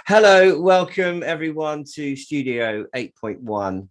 Hello, welcome everyone to Studio 8.1.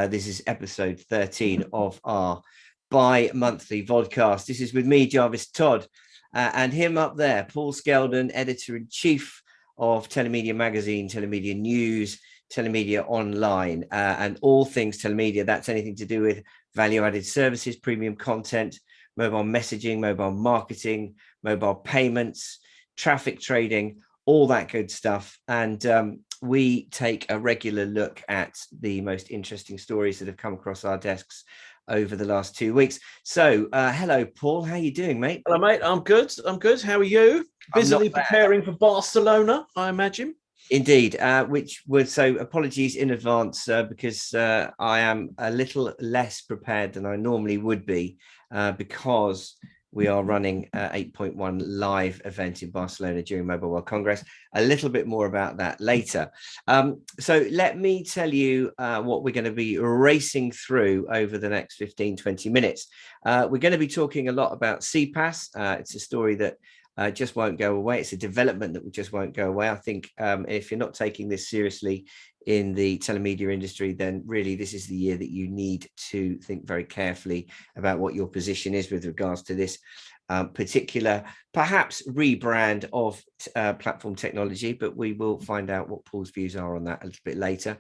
This is episode 13 of our bi-monthly VODCAST. This is with me, Jarvis, Todd, and him up there, Paul Skeldon, editor-in-chief of Telemedia Magazine, Telemedia News, Telemedia Online, and all things telemedia. That's anything to do with value-added services, premium content, mobile messaging, mobile marketing, mobile payments, traffic trading, all that good stuff. And we take a regular look at the most interesting stories that have come across our desks over the last 2 weeks. So hello, Paul. How you doing, mate? Hello, mate. I'm good. How are you? Busily preparing for Barcelona, I imagine. Indeed, which would, so apologies in advance because I am a little less prepared than I normally would be because we are running 8.1 live event in Barcelona during Mobile World Congress. A little bit more about that later. So let me tell you what we're going to be racing through over the next 15, 20 minutes. We're going to be talking a lot about CPaaS. It's a story that just won't go away. It's a development that just won't go away. I think if you're not taking this seriously in the telemedia industry, then really this is the year that you need to think very carefully about what your position is with regards to this particular, perhaps rebrand of platform technology, but we will find out what Paul's views are on that a little bit later.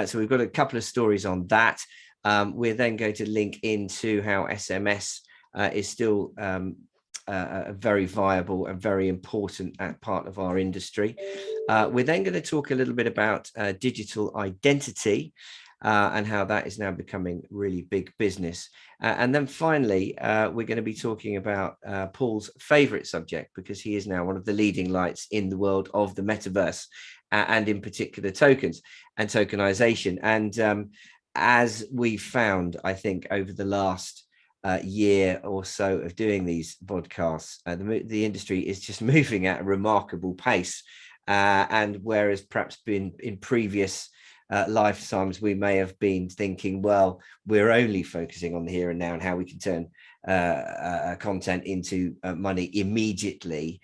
So we've got a couple of stories on that. We're then going to link into how SMS is still a very viable and very important part of our industry. We're then going to talk a little bit about digital identity and how that is now becoming really big business. And then finally, we're going to be talking about Paul's favorite subject, because he is now one of the leading lights in the world of the metaverse and in particular tokens and tokenization. And as we found, I think, over the last year or so of doing these podcasts, the industry is just moving at a remarkable pace. And whereas perhaps in previous lifetimes, we may have been thinking, well, we're only focusing on the here and now and how we can turn content into money immediately.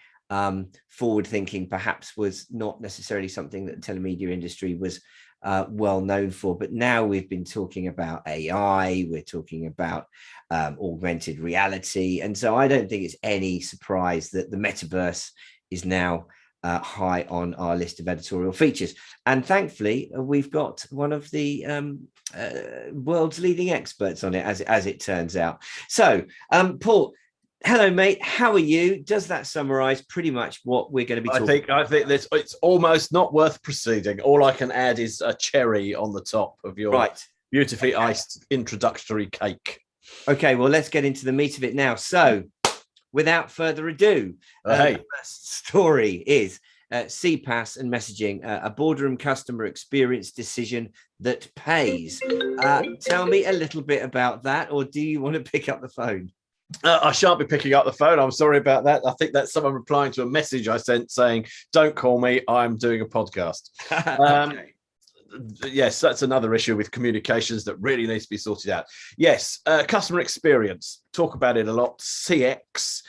Forward thinking perhaps was not necessarily something that the telemedia industry was well known for, but now we've been talking about AI, we're talking about augmented reality, and so I don't think it's any surprise that the metaverse is now high on our list of editorial features. And thankfully, we've got one of the world's leading experts on it, as it turns out. So, Paul, hello, mate. How are you? Does that summarize pretty much what we're going to be talking about? I think it's almost not worth proceeding. All I can add is a cherry on the top of your beautifully iced introductory cake. Okay, well, let's get into the meat of it now. So, without further ado, the first story is CPaaS and messaging, a boardroom customer experience decision that pays. Tell me a little bit about that, or do you want to pick up the phone? I shan't be picking up the phone. I'm sorry about that. I think that's someone replying to a message I sent saying, "Don't call me. I'm doing a podcast." Okay. Yes, that's another issue with communications that really needs to be sorted out. Yes, customer experience. Talk about it a lot. CX.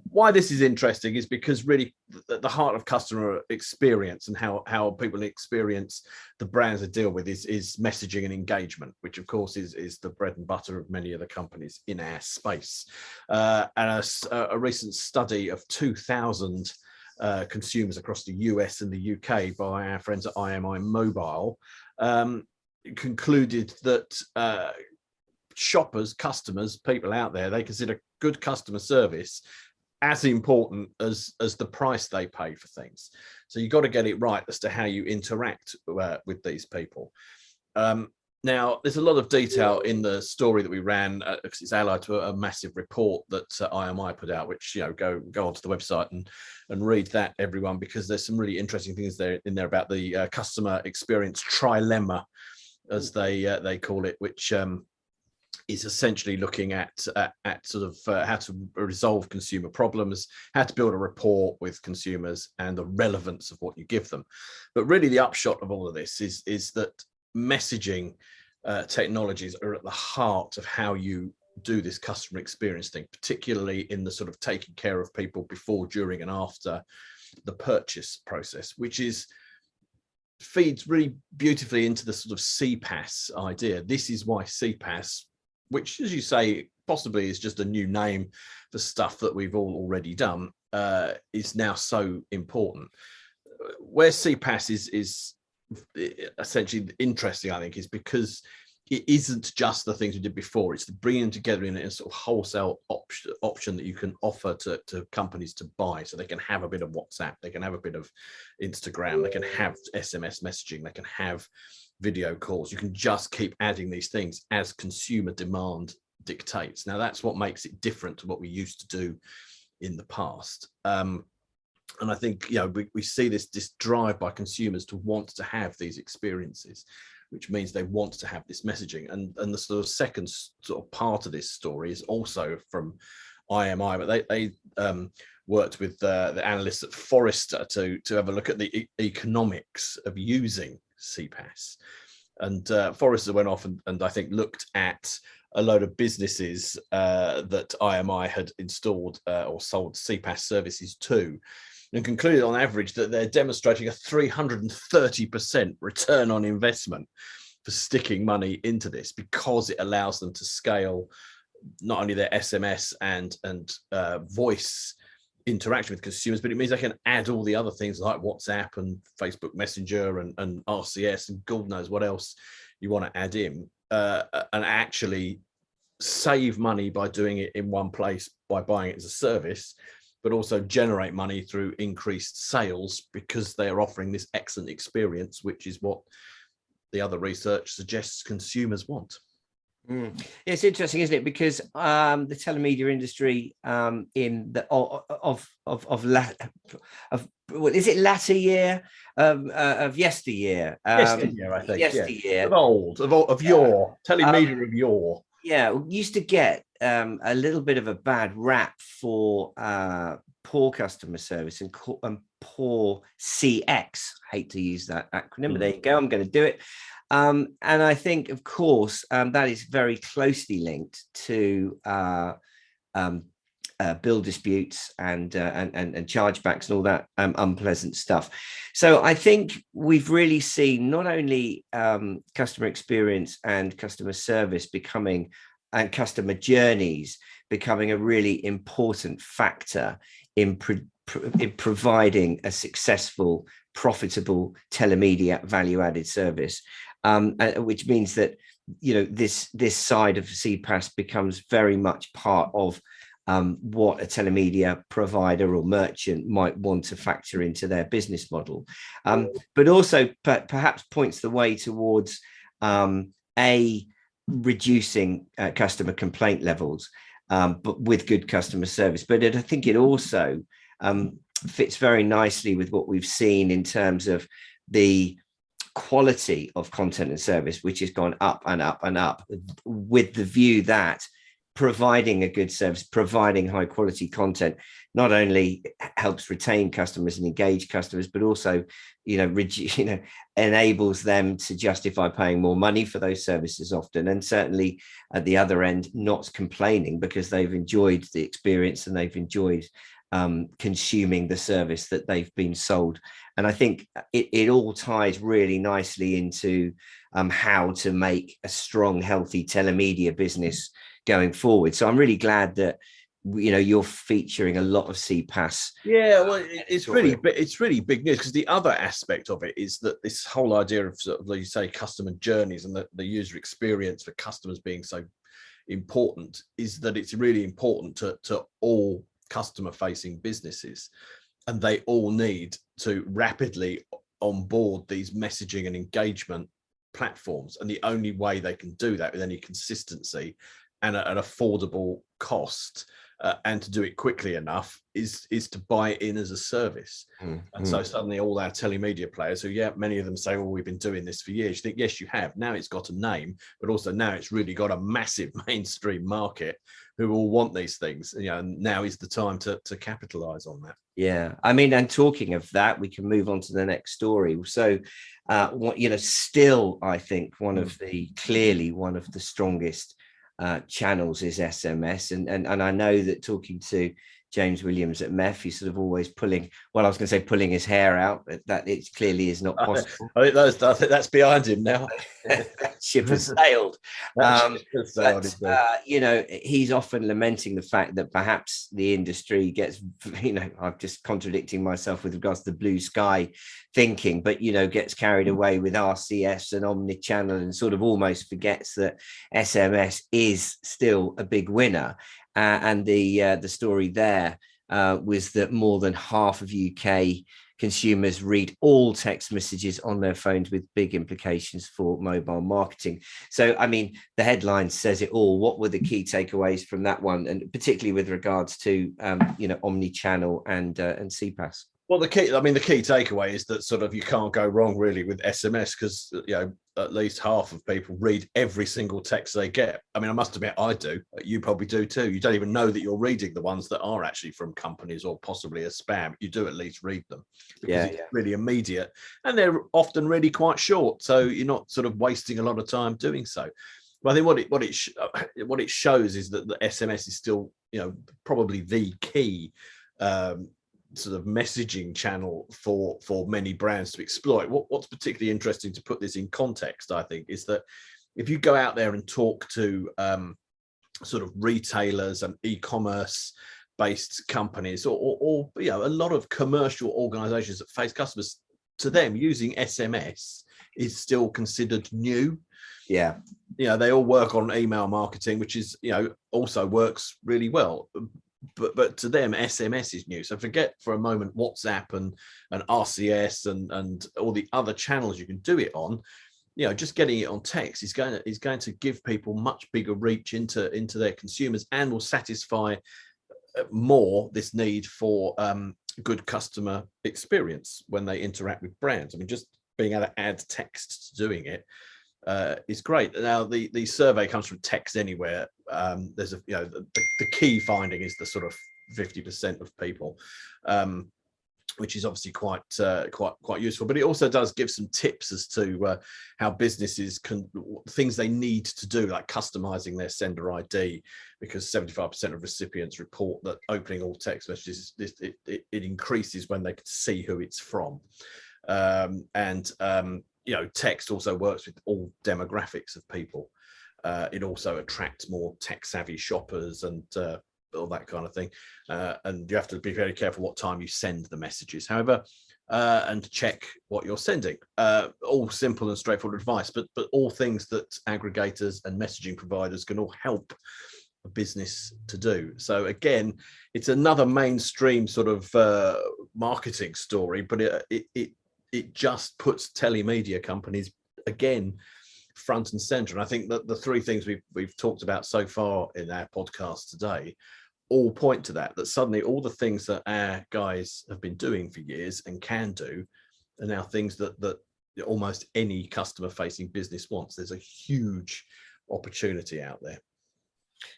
Why this is interesting is because really at the heart of customer experience and how people experience the brands they deal with is messaging and engagement, which of course is the bread and butter of many of the companies in our space. And a recent study of 2,000 consumers across the US and the UK by our friends at IMI Mobile concluded that shoppers, customers, people out there, they consider good customer service as important as the price they pay for things. So you've got to get it right as to how you interact with these people. Now, there's a lot of detail in the story that we ran because it's allied to a massive report that IMI put out, which, go onto the website and read that, everyone, because there's some really interesting things in there about the customer experience trilemma, as they call it, which is essentially looking at sort of how to resolve consumer problems, how to build a rapport with consumers, and the relevance of what you give them. But really, the upshot of all of this is that messaging technologies are at the heart of how you do this customer experience thing, particularly in the sort of taking care of people before, during, and after the purchase process, which feeds really beautifully into the sort of CPaaS idea. This is why CPaaS, which, as you say, possibly is just a new name for stuff that we've all already done, is now so important. Where CPaaS is essentially interesting, I think, is because it isn't just the things we did before. It's the bringing together in a sort of wholesale option that you can offer to companies to buy, so they can have a bit of WhatsApp, they can have a bit of Instagram, they can have SMS messaging, they can have video calls. You can just keep adding these things as consumer demand dictates. Now, that's what makes it different to what we used to do in the past. And I think, you know, we see this drive by consumers to want to have these experiences, which means they want to have this messaging. And the sort of second sort of part of this story is also from IMI, but they worked with the analysts at Forrester to have a look at the economics of using CPaaS. And Forrester went off and I think looked at a load of businesses that IMI had installed or sold CPaaS services to, and concluded on average that they're demonstrating a 330% return on investment for sticking money into this, because it allows them to scale not only their SMS and voice interaction with consumers, but it means they can add all the other things like WhatsApp and Facebook Messenger and RCS and God knows what else you want to add in, and actually save money by doing it in one place by buying it as a service, but also generate money through increased sales because they are offering this excellent experience, which is what the other research suggests consumers want. Yeah, it's interesting, isn't it? Because the telemedia industry in the what is it, latter year of yesteryear? Yesteryear, I think. Yesteryear. Yeah. Of yore, telemedia of yore. Yeah, we used to get a little bit of a bad rap for poor customer service and poor CX. Hate to use that acronym, but there you go. I'm going to do it. And I think, of course, that is very closely linked to bill disputes and chargebacks and all that unpleasant stuff. So I think we've really seen not only customer experience and customer service becoming, and customer journeys becoming a really important factor in providing a successful, profitable telemedia value-added service, which means that, you know, this side of CPaaS becomes very much part of what a telemedia provider or merchant might want to factor into their business model, but also perhaps points the way towards reducing customer complaint levels, but with good customer service. But I think it also fits very nicely with what we've seen in terms of the quality of content and service, which has gone up and up and up, with the view that providing a good service, providing high quality content, not only helps retain customers and engage customers, but also, enables them to justify paying more money for those services often. And certainly at the other end, not complaining because they've enjoyed the experience and they've enjoyed consuming the service that they've been sold. And I think it all ties really nicely into how to make a strong, healthy telemedia business going forward. So I'm really glad that, you're featuring a lot of CPaaS. Yeah, well, it's really big news, because the other aspect of it is that this whole idea of, sort of, like you say, customer journeys and the user experience for customers being so important, is that it's really important to all customer facing businesses, and they all need to rapidly onboard these messaging and engagement platforms. And the only way they can do that with any consistency and at an affordable cost, and to do it quickly enough, is to buy it in as a service. And so suddenly all our telemedia players, who, many of them say, well, we've been doing this for years. You think, yes, you have. Now it's got a name, but also now it's really got a massive mainstream market who all want these things. And now is the time to capitalize on that. Yeah, I mean, and talking of that, we can move on to the next story. So, still, I think clearly one of the strongest channels is SMS, and I know that talking to James Williams at MEF. He's sort of always pulling, well, I was going to say pulling his hair out, but that it clearly is not possible. I think that's behind him now. Ship has sailed. You know, he's often lamenting the fact that perhaps the industry gets, you know, I'm just contradicting myself with regards to the blue sky thinking, but, you know, gets carried away with RCS and omnichannel and sort of almost forgets that SMS is still a big winner. And the story there was that more than half of UK consumers read all text messages on their phones, with big implications for mobile marketing. So, I mean, the headline says it all. What were the key takeaways from that one, and particularly with regards to you know, omni-channel and CPaaS? Well, the key takeaway is that sort of you can't go wrong really with SMS, because, you know, at least half of people read every single text they get. I mean, I must admit, I do. You probably do too. You don't even know that you're reading the ones that are actually from companies or possibly a spam. You do at least read them, because it's really immediate, and they're often really quite short. So you're not sort of wasting a lot of time doing so. But I think what it shows is that the SMS is still, you know, probably the key sort of messaging channel for many brands to exploit. What's particularly interesting, to put this in context, I think, is that if you go out there and talk to sort of retailers and e-commerce based companies, or you know, a lot of commercial organizations that face customers, to them using SMS is still considered new. Yeah, you know, they all work on email marketing, which is, you know, also works really well. But to them, SMS is new. So forget for a moment WhatsApp and RCS and all the other channels you can do it on. You know, just getting it on text is going to give people much bigger reach into their consumers, and will satisfy more this need for good customer experience when they interact with brands. I mean, just being able to add text to doing it is great. Now, the survey comes from Text Anywhere. There's the key finding is the sort of 50% of people, which is obviously quite useful. But it also does give some tips as to how businesses can, things they need to do, like customizing their sender ID, because 75% of recipients report that opening all text messages, it increases when they can see who it's from, you know, text also works with all demographics of people. It also attracts more tech-savvy shoppers and all that kind of thing. And you have to be very careful what time you send the messages. However, and check what you're sending. All simple and straightforward advice, but all things that aggregators and messaging providers can all help a business to do. So again, it's another mainstream sort of marketing story, but it just puts telemedia companies again front and center. And I think that the three things we've talked about so far in our podcast today all point to that suddenly all the things that our guys have been doing for years and can do are now things that almost any customer facing business wants. There's a huge opportunity out there.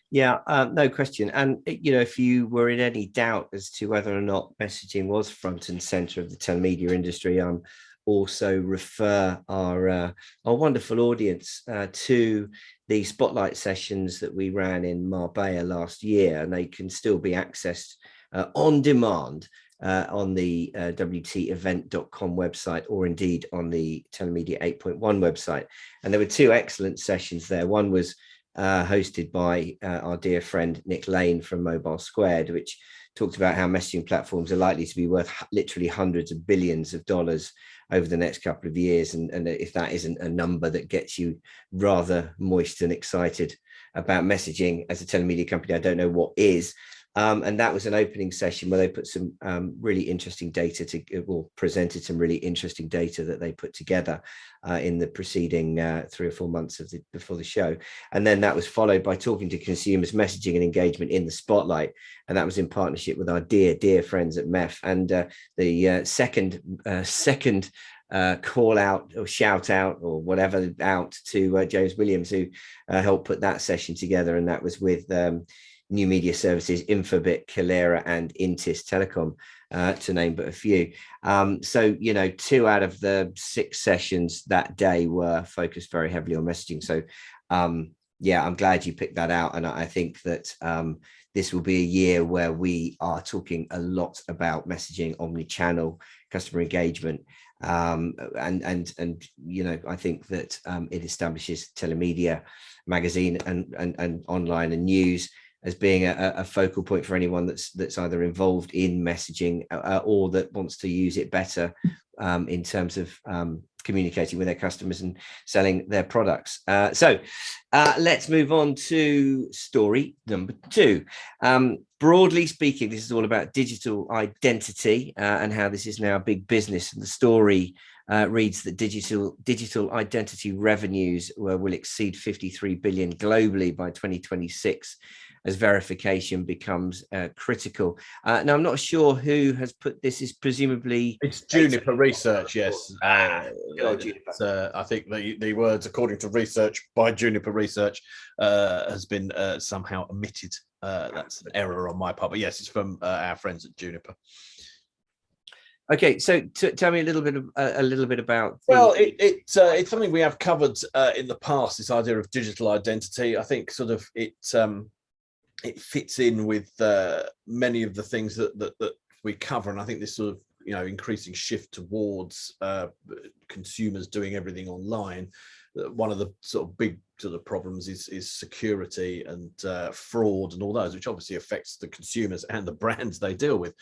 Yeah, no question. And, you know, if you were in any doubt as to whether or not messaging was front and center of the telemedia industry, also refer our wonderful audience to the spotlight sessions that we ran in Marbella last year, and they can still be accessed on demand on the wtevent.com website, or indeed on the Telemedia 8.1 website. And there were two excellent sessions there. One was hosted by our dear friend Nick Lane from Mobile Squared, which talked about how messaging platforms are likely to be worth literally hundreds of billions of dollars over the next couple of years. And if that isn't a number that gets you rather moist and excited about messaging as a telemedia company, I don't know what is. And that was an opening session where they put some really interesting data presented some really interesting data that they put together in the preceding 3 or 4 months before the show. And then that was followed by talking to consumers, messaging and engagement in the spotlight. And that was in partnership with our dear friends at MEF. And the second call out or shout out or whatever out to James Williams, who helped put that session together. And that was with New Media Services, Infobit, Calera, and Intis Telecom, to name but a few. So, you know, 2 out of the 6 sessions that day were focused very heavily on messaging. So, yeah, I'm glad you picked that out. And I think that this will be a year where we are talking a lot about messaging, omni-channel, customer engagement. And you know, I think that it establishes Telemedia magazine and online and news as being a focal point for anyone that's either involved in messaging or that wants to use it better in terms of communicating with their customers and selling their products. So let's move on to story number 2. Broadly speaking, this is all about digital identity and how this is now a big business. And the story reads that digital identity revenues will exceed 53 billion globally by 2026 as verification becomes critical. Now, I'm not sure who has put this. Is presumably it's Juniper Research. Yes, I think the words "according to research" by Juniper Research has been somehow omitted. That's an error on my part, but yes, it's from our friends at Juniper. Okay, so tell me a little bit about. Well, it's something we have covered in the past. This idea of digital identity, I think, sort of it fits in with many of the things that we cover, and I think this sort of increasing shift towards consumers doing everything online. One of the sort of big sort of problems is security and fraud and all those, which obviously affects the consumers and the brands they deal with.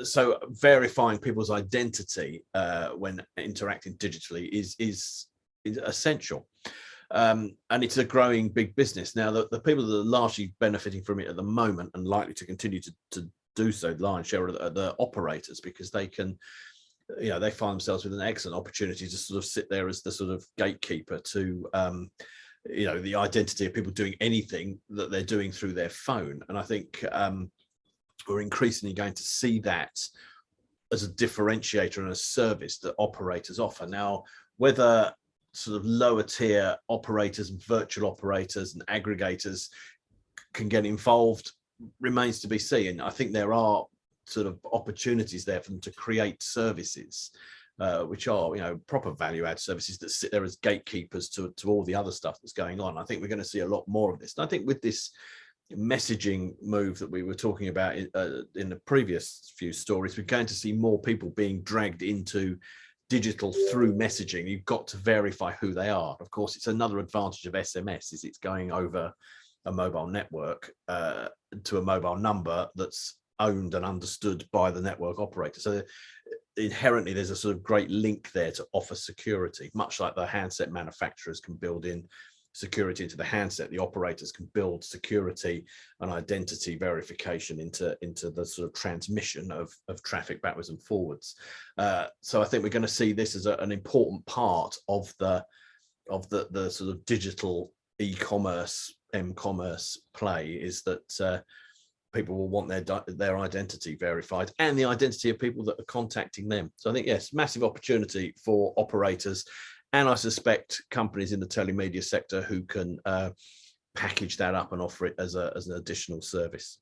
So verifying people's identity when interacting digitally is essential. And it's a growing big business. Now, the people that are largely benefiting from it at the moment and likely to continue to do so, lion's share, are the operators, because they can, they find themselves with an excellent opportunity to sort of sit there as the sort of gatekeeper to, the identity of people doing anything that they're doing through their phone. And I think we're increasingly going to see that as a differentiator and a service that operators offer. Now, whether sort of lower tier operators and virtual operators and aggregators can get involved remains to be seen. I think there are sort of opportunities there for them to create services which are proper value add services that sit there as gatekeepers to all the other stuff that's going on. I think we're going to see a lot more of this, and I think with this messaging move that we were talking about in the previous few stories, we're going to see more people being dragged into digital through messaging. You've got to verify who they are. Of course, it's another advantage of SMS is it's going over a mobile network to a mobile number that's owned and understood by the network operator. So inherently there's a sort of great link there to offer security, much like the handset manufacturers can build in security into the handset. The operators can build security and identity verification into the sort of transmission of traffic backwards and forwards. So I think we're going to see this as an important part of the sort of digital e-commerce, m-commerce play, is that people will want their identity verified and the identity of people that are contacting them. So I think, yes, massive opportunity for operators, and I suspect companies in the telemedia sector who can package that up and offer it as an additional service.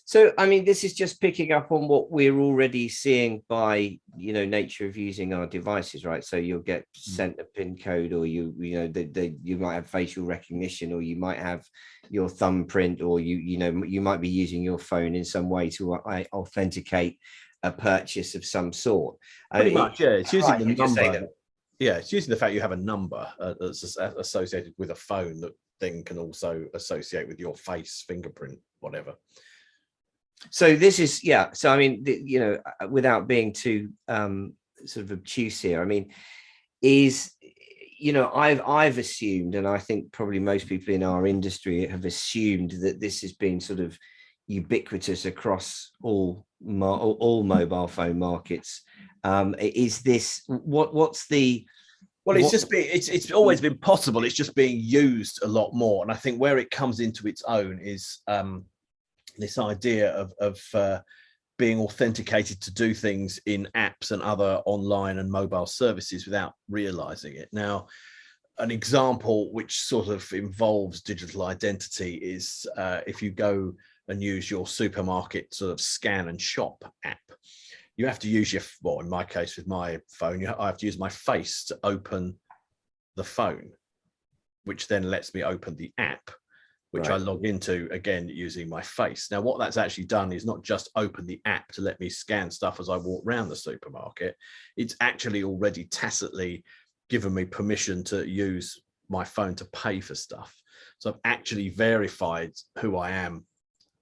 So, I mean, this is just picking up on what we're already seeing by, nature of using our devices, right? So you'll get sent a PIN code, or you might have facial recognition, or you might have your thumbprint, or you might be using your phone in some way to authenticate a purchase of some sort. Pretty much, yeah. It's using the number. Yeah, it's using the fact you have a number that's associated with a phone that then can also associate with your face, fingerprint, whatever. So this is, yeah. So I mean, without being too sort of obtuse here, I mean, I've assumed, and I think probably most people in our industry have assumed, that this has been sort of ubiquitous across all mobile phone markets. Is this what's the? Well, it's always been possible. It's just being used a lot more, and I think where it comes into its own is this idea of being authenticated to do things in apps and other online and mobile services without realizing it. Now, an example which sort of involves digital identity is if you go and use your supermarket sort of scan and shop app, you have to use in my case with my phone, I have to use my face to open the phone, which then lets me open the app. which I log into again using my face. Now, what that's actually done is not just open the app to let me scan stuff as I walk around the supermarket. It's actually already tacitly given me permission to use my phone to pay for stuff. So I've actually verified who I am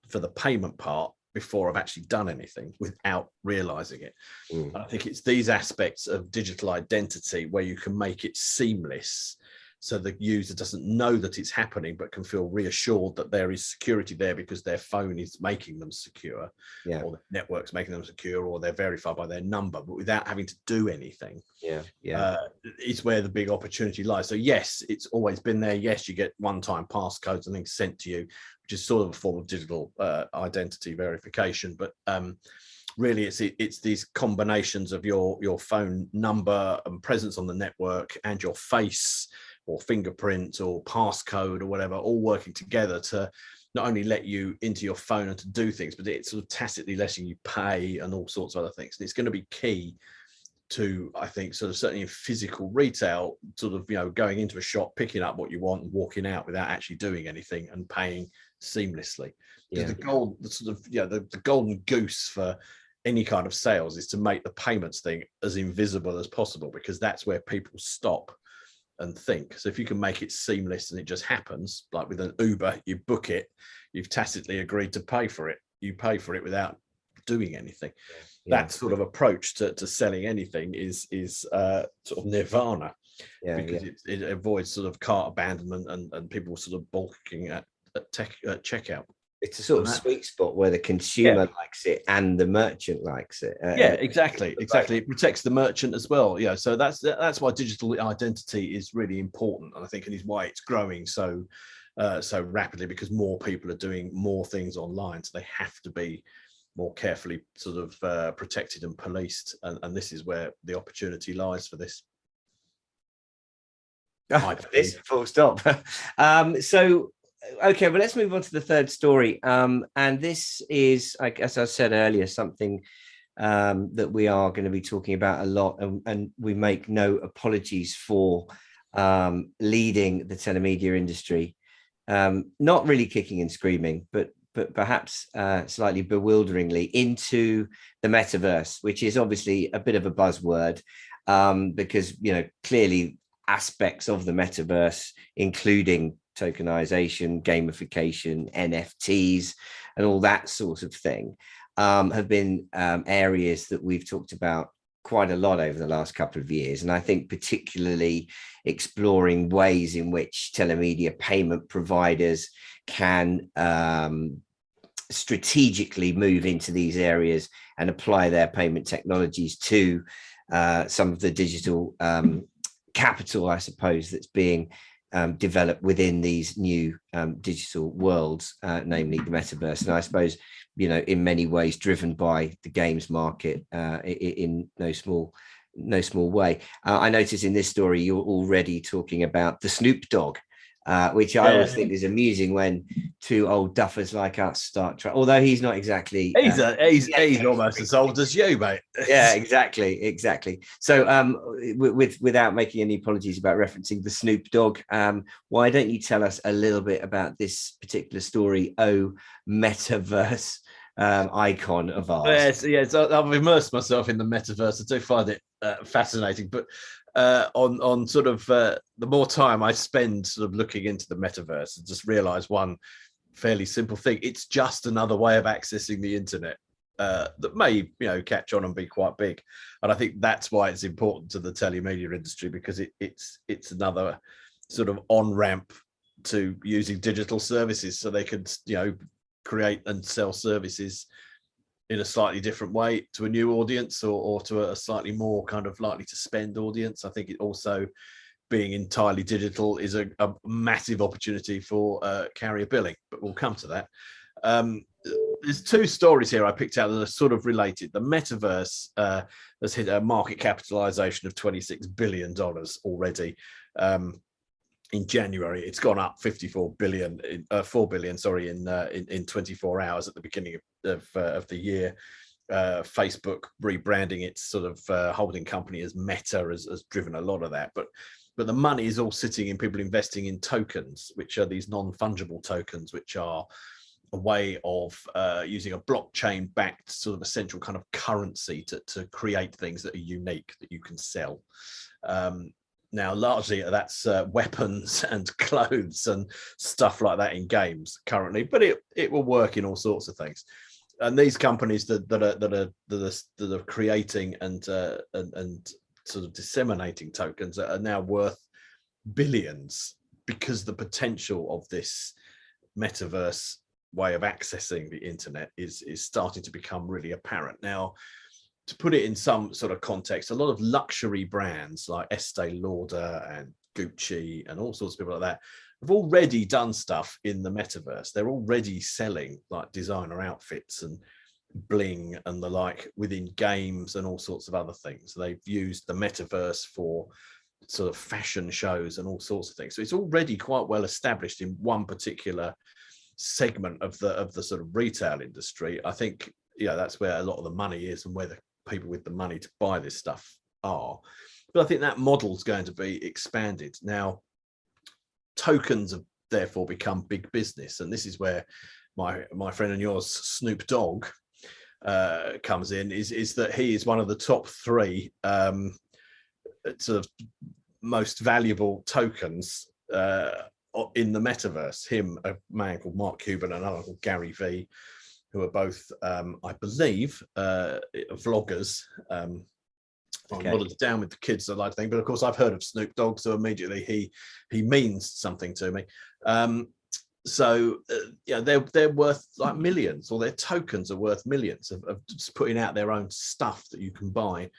for the payment part before I've actually done anything without realizing it. And I think it's these aspects of digital identity where you can make it seamless, so the user doesn't know that it's happening, but can feel reassured that there is security there because their phone is making them secure, or the network's making them secure, or they're verified by their number, but without having to do anything. It's where the big opportunity lies. So yes, it's always been there. Yes, you get one-time passcodes and things sent to you, which is sort of a form of digital identity verification. But really, it's these combinations of your phone number and presence on the network and your face or fingerprint or passcode or whatever, all working together to not only let you into your phone and to do things, but it's sort of tacitly letting you pay and all sorts of other things. And it's going to be key to, I think, sort of certainly in physical retail, sort of, going into a shop, picking up what you want and walking out without actually doing anything and paying seamlessly. Because the golden goose for any kind of sales is to make the payments thing as invisible as possible, because that's where people stop and think. So if you can make it seamless and it just happens, like with an Uber, you book it, you've tacitly agreed to pay for it, you pay for it without doing anything. That sort of approach to selling anything is sort of nirvana, because it avoids sort of cart abandonment and people sort of balking at checkout. It's a sort of sweet spot where the consumer likes it and the merchant likes it. Exactly. It protects the merchant as well. So that's why digital identity is really important, and I think it is why it's growing so rapidly, because more people are doing more things online, so they have to be more carefully sort of protected and policed, and this is where the opportunity lies for this. This full stop. Okay, well, let's move on to the third story. And this is, as I said earlier, something that we are going to be talking about a lot, and we make no apologies for leading the telemedia industry, not really kicking and screaming, but perhaps slightly bewilderingly into the metaverse, which is obviously a bit of a buzzword, because, clearly aspects of the metaverse, including tokenization, gamification, NFTs, and all that sort of thing, have been areas that we've talked about quite a lot over the last couple of years. And I think particularly exploring ways in which telemedia payment providers can strategically move into these areas and apply their payment technologies to some of the digital capital, I suppose, that's being developed within these new digital worlds, namely the metaverse. And I suppose, in many ways driven by the games market in no small way. I noticed in this story you're already talking about the Snoop Dogg, which I always think is amusing when two old duffers like us start trying, although he's not exactly he's almost as old as you, mate. Exactly. So without making any apologies about referencing the Snoop Dogg, why don't you tell us a little bit about this particular story, metaverse icon of ours? Yes, I've immersed myself in the metaverse. I do find it fascinating, but on sort of the more time I spend sort of looking into the metaverse, and just realize one fairly simple thing: it's just another way of accessing the internet that may catch on and be quite big. And I think that's why it's important to the telemedia industry, because it's another sort of on-ramp to using digital services, so they can create and sell services in a slightly different way to a new audience, or to a slightly more kind of likely to spend audience. I think it also, being entirely digital, is a massive opportunity for carrier billing, but we'll come to that. There's two stories here I picked out that are sort of related. The metaverse has hit a market capitalization of $26 billion already. In January, it's gone up 4 billion, in 24 hours at the beginning of the year. Facebook rebranding its sort of holding company as Meta has driven a lot of that. But the money is all sitting in people investing in tokens, which are these non-fungible tokens, which are a way of using a blockchain-backed sort of essential kind of currency to create things that are unique that you can sell. Now, largely that's weapons and clothes and stuff like that in games currently, but it will work in all sorts of things. And these companies that are creating and sort of disseminating tokens are now worth billions, because the potential of this metaverse way of accessing the internet is starting to become really apparent. Now, to put it in some sort of context, a lot of luxury brands like Estee Lauder and Gucci and all sorts of people like that have already done stuff in the metaverse. They're already selling like designer outfits and bling and the like within games and all sorts of other things. They've used the metaverse for sort of fashion shows and all sorts of things. So it's already quite well established in one particular segment of the sort of retail industry. I think, that's where a lot of the money is and where the people with the money to buy this stuff are. But I think that model is going to be expanded. Now, tokens have therefore become big business, and this is where my friend and yours, Snoop Dogg, comes in. Is that he is one of the top 3 sort of most valuable tokens in the metaverse. Him, a man called Mark Cuban, and another called Gary V, who are both, I believe, vloggers. I'm not as down with the kids, I like to think, but of course I've heard of Snoop Dogg, so immediately he means something to me. They're worth like millions, or their tokens are worth millions of just putting out their own stuff that you can buy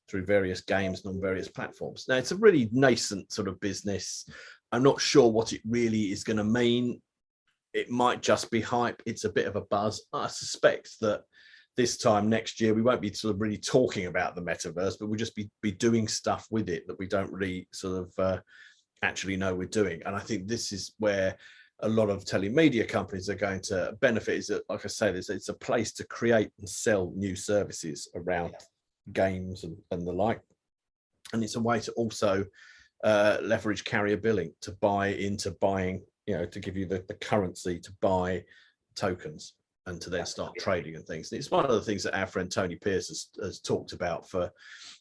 through various games and on various platforms. Now, it's a really nascent sort of business. I'm not sure what it really is going to mean. It might just be hype. It's a bit of a buzz. I suspect that this time next year, we won't be sort of really talking about the metaverse, but we'll just be doing stuff with it that we don't really sort of actually know we're doing. And I think this is where a lot of telemedia companies are going to benefit, is that, like I say, it's a place to create and sell new services around games and the like. And it's a way to also leverage carrier billing to buy into buying, to give you the currency to buy tokens and to then start trading and things. And it's one of the things that our friend Tony Pierce has talked about for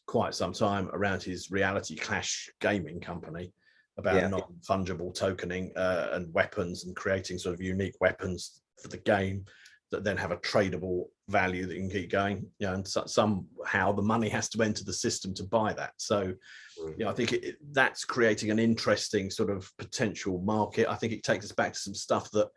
quite some time around his Reality Clash gaming company, about non-fungible tokening and weapons, and creating sort of unique weapons for the game that then have a tradable value that you can keep going. And somehow the money has to enter the system to buy that. So, I think that's creating an interesting sort of potential market. I think it takes us back to some stuff that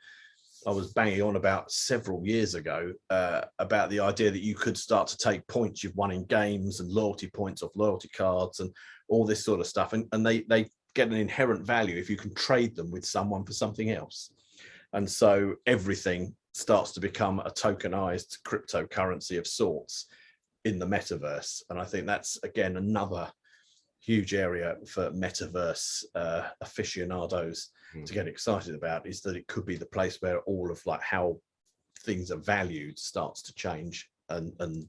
I was banging on about several years ago, about the idea that you could start to take points you've won in games and loyalty points off loyalty cards and all this sort of stuff. And they get an inherent value if you can trade them with someone for something else. And so everything starts to become a tokenized cryptocurrency of sorts in the metaverse. And I think that's, again, another huge area for metaverse aficionados to get excited about, is that it could be the place where all of like how things are valued starts to change. And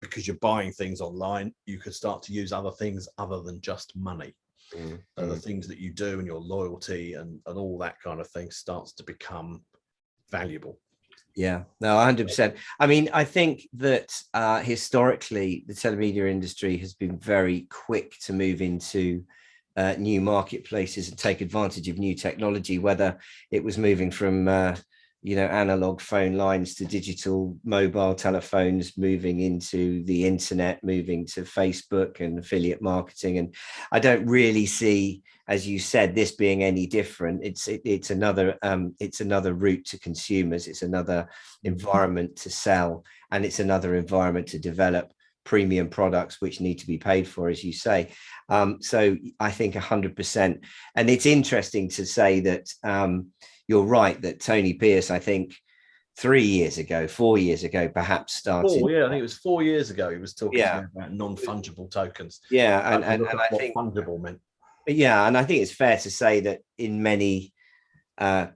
because you're buying things online, you could start to use other things other than just money. And the things that you do and your loyalty and all that kind of thing starts to become valuable. Yeah, no, 100%. I mean, I think that historically the telemedia industry has been very quick to move into new marketplaces and take advantage of new technology, whether it was moving from analog phone lines to digital mobile telephones, moving into the internet, moving to Facebook and affiliate marketing. And I don't really see, as you said, this being any different. It's another route to consumers. It's another environment to sell, and it's another environment to develop premium products which need to be paid for, as you say. So I think 100%. And it's interesting to say that you're right, that Tony Pierce, I think 4 years ago, perhaps started. I think it was 4 years ago. He was talking about non-fungible tokens. Yeah, and I think fungible meant. Yeah, and I think it's fair to say that in many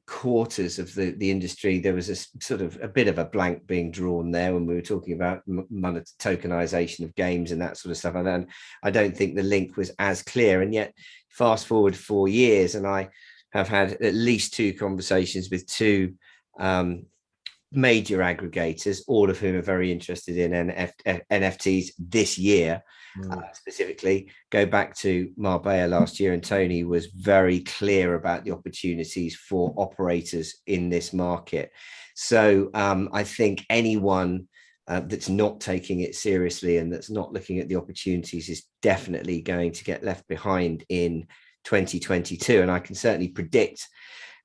quarters of the industry, there was a sort of a bit of a blank being drawn there when we were talking about tokenization of games and that sort of stuff. And I don't think the link was as clear. And yet, fast forward 4 years, and I have had at least 2 conversations with 2 major aggregators, all of whom are very interested in NFTs this year. Specifically, go back to Marbella last year, and Tony was very clear about the opportunities for operators in this market. So I think anyone that's not taking it seriously and that's not looking at the opportunities is definitely going to get left behind in 2022. And I can certainly predict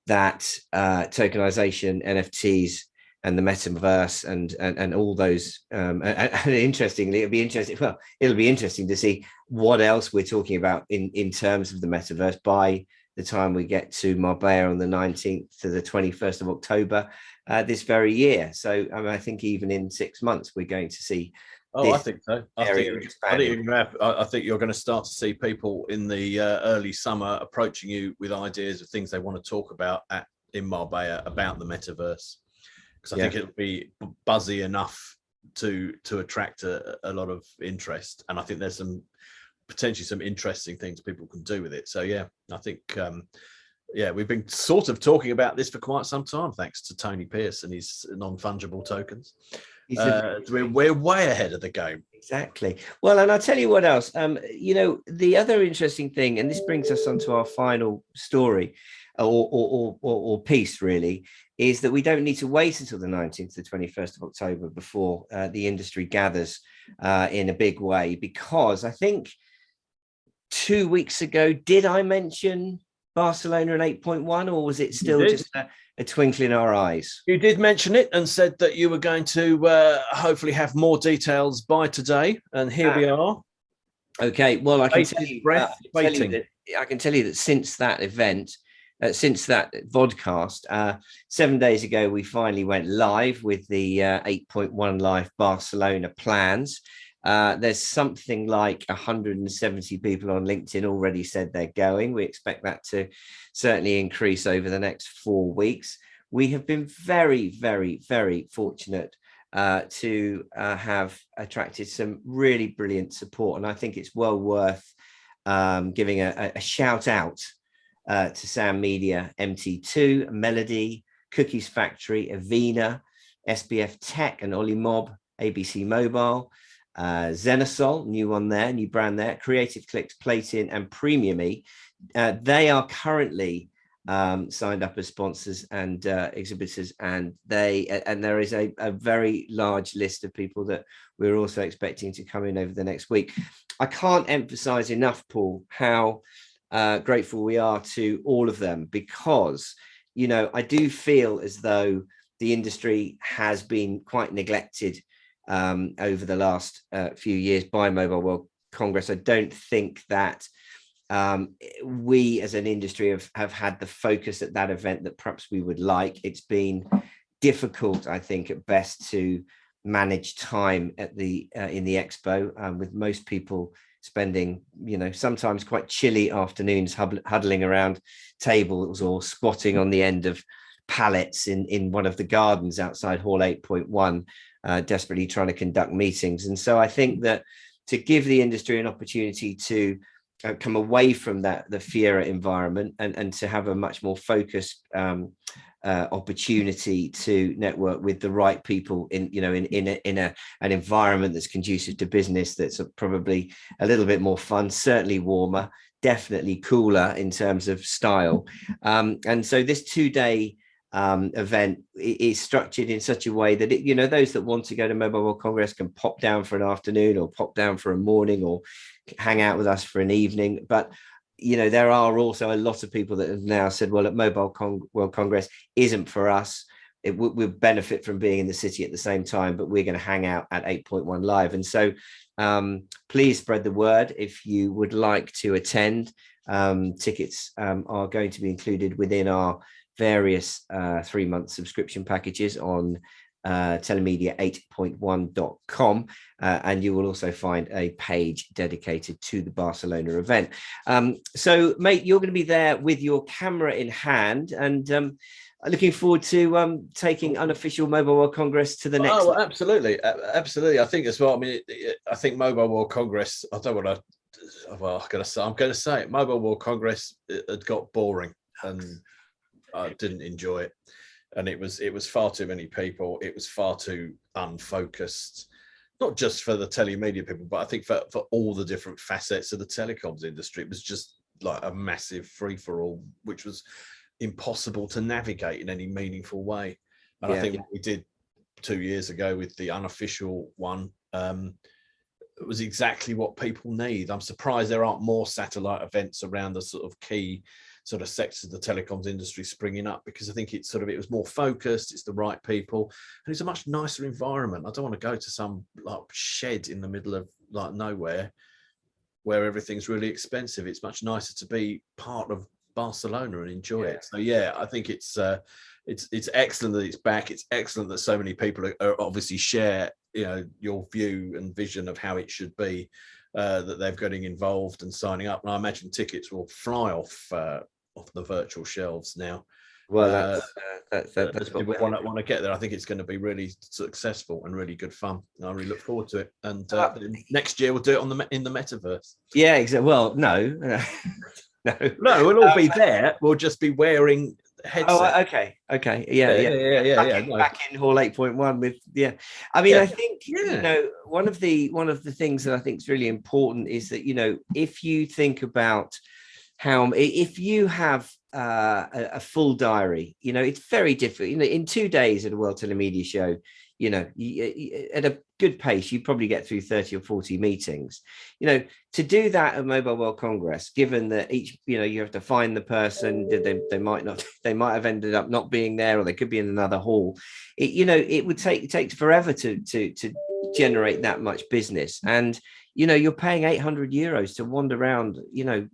that tokenization, NFTs, and the metaverse and all those and interestingly, it'll be interesting to see what else we're talking about in terms of the metaverse by the time we get to Marbella on the 19th to the 21st of October this very year. So I think even in 6 months we're going to see. I think so. I think you're going to start to see people in the early summer approaching you with ideas of things they want to talk about in Marbella about the metaverse. I think it'll be buzzy enough to attract a lot of interest, and I think there's potentially some interesting things people can do with it. So I think we've been sort of talking about this for quite some time, thanks to Tony Pierce and his non-fungible tokens. We're way ahead of the game. Exactly. Well, and I'll tell you what else. The other interesting thing, and this brings us onto our final story or piece, really, is that we don't need to wait until the 19th to the 21st of October before the industry gathers in a big way, because I think 2 weeks ago, did I mention Barcelona and 8.1, or was it still just a twinkle in our eyes? You did mention it and said that you were going to hopefully have more details by today, and here we are. Okay, well, I can tell you that since that event, since that VODCAST, 7 days ago, we finally went live with the 8.1 Live Barcelona plans. There's something like 170 people on LinkedIn already said they're going. We expect that to certainly increase over the next 4 weeks. We have been very, very, very fortunate to have attracted some really brilliant support. And I think it's well worth giving a shout out to Sam Media, MT2, Melody, Cookies Factory, Avena, SBF Tech, and Ollie Mob, ABC Mobile, Zenosol, new one there, new brand there, Creative Clicks, Platin, and Premium E. They are currently signed up as sponsors and exhibitors, and there is a very large list of people that we're also expecting to come in over the next week. I can't emphasize enough, Paul, how grateful we are to all of them, because I do feel as though the industry has been quite neglected over the last few years by Mobile World Congress. I don't think that we as an industry have had the focus at that event that perhaps we would like. It's been difficult, I think, at best to manage time at in the expo, with most people spending sometimes quite chilly afternoons huddling around tables or squatting on the end of pallets in one of the gardens outside Hall 8.1, desperately trying to conduct meetings. And so I think that to give the industry an opportunity to come away from the Fiera environment and to have a much more focused opportunity to network with the right people in an environment that's conducive to business, that's probably a little bit more fun, certainly warmer, definitely cooler in terms of style. And so this 2-day event is structured in such a way that those that want to go to Mobile World Congress can pop down for an afternoon or pop down for a morning or hang out with us for an evening. But there are also a lot of people that have now said, well, at Mobile World Congress isn't for us. We'll benefit from being in the city at the same time, but we're going to hang out at 8.1 Live. And so please spread the word if you would like to attend. Tickets are going to be included within our various 3-month subscription packages on telemedia8.1.com, and you will also find a page dedicated to the Barcelona event. So, mate, you're going to be there with your camera in hand, and looking forward to taking Unofficial Mobile World Congress to the next level. Absolutely. Absolutely. I think as well, I mean, I think Mobile World Congress, I don't want to, well, I'm going to say it, Mobile World Congress, it got boring and I didn't enjoy it. And it was far too many people. It was far too unfocused, not just for the telemedia people, but I think for all the different facets of the telecoms industry. It was just like a massive free-for-all, which was impossible to navigate in any meaningful way. And I think what we did 2 years ago with the unofficial one, it was exactly what people need. I'm surprised there aren't more satellite events around the sort of key sort of sectors of the telecoms industry springing up, because I think it was more focused, it's the right people, and it's a much nicer environment. I don't want to go to some like shed in the middle of like nowhere where everything's really expensive. It's much nicer to be part of Barcelona and enjoy it. So yeah, I think it's excellent that it's back. It's excellent that so many people are obviously share, you know, your view and vision of how it should be, that they're getting involved and signing up. And I imagine tickets will fly off the virtual shelves now. Well, that's what we want to get there. I think it's going to be really successful and really good fun. I really look forward to it. And next year we'll do it in the metaverse. Yeah, exactly. Well, no, we'll all be there. We'll just be wearing headsets. Oh, okay, yeah. Back in Hall 8.1 with I mean, I think you know, one of the things that I think is really important is that, you know, if you think about if you have a full diary, you know, it's very different. You know, in 2 days at a World Telemedia show, you know, at a good pace, you probably get through 30 or 40 meetings. You know, to do that at Mobile World Congress, given that each, you know, you have to find the person, they might have ended up not being there, or they could be in another hall. It takes forever to generate that much business. And you know, you're paying €800 to wander around, you know,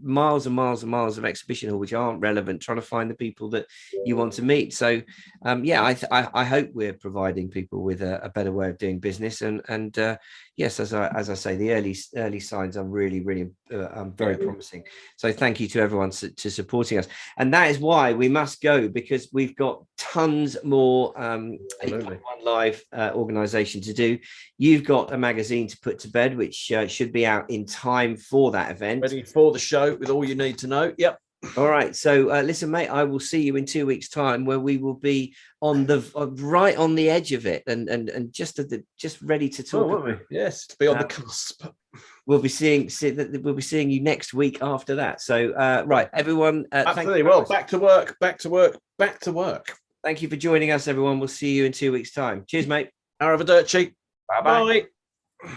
miles and miles and miles of exhibition hall, which aren't relevant, trying to find the people that you want to meet. So, I hope we're providing people with a better way of doing business. And yes, as I say, the early signs are really, really very promising. So thank you to everyone to supporting us. And that is why we must go, because we've got tons more 8.1 live organization to do. You've got a magazine to put to bed, which should be out in time for that event. Ready for the show with all you need to know. Yep. All right. So listen, mate, I will see you in 2 weeks' time, where we will be on the right on the edge of it, and just ready to talk. Yes, to be on the cusp. We'll be seeing you next week after that. So right, everyone. Absolutely. Well, back to work. Thank you for joining us, everyone. We'll see you in 2 weeks' time. Cheers, mate. Arrivederci. Bye-bye. Bye.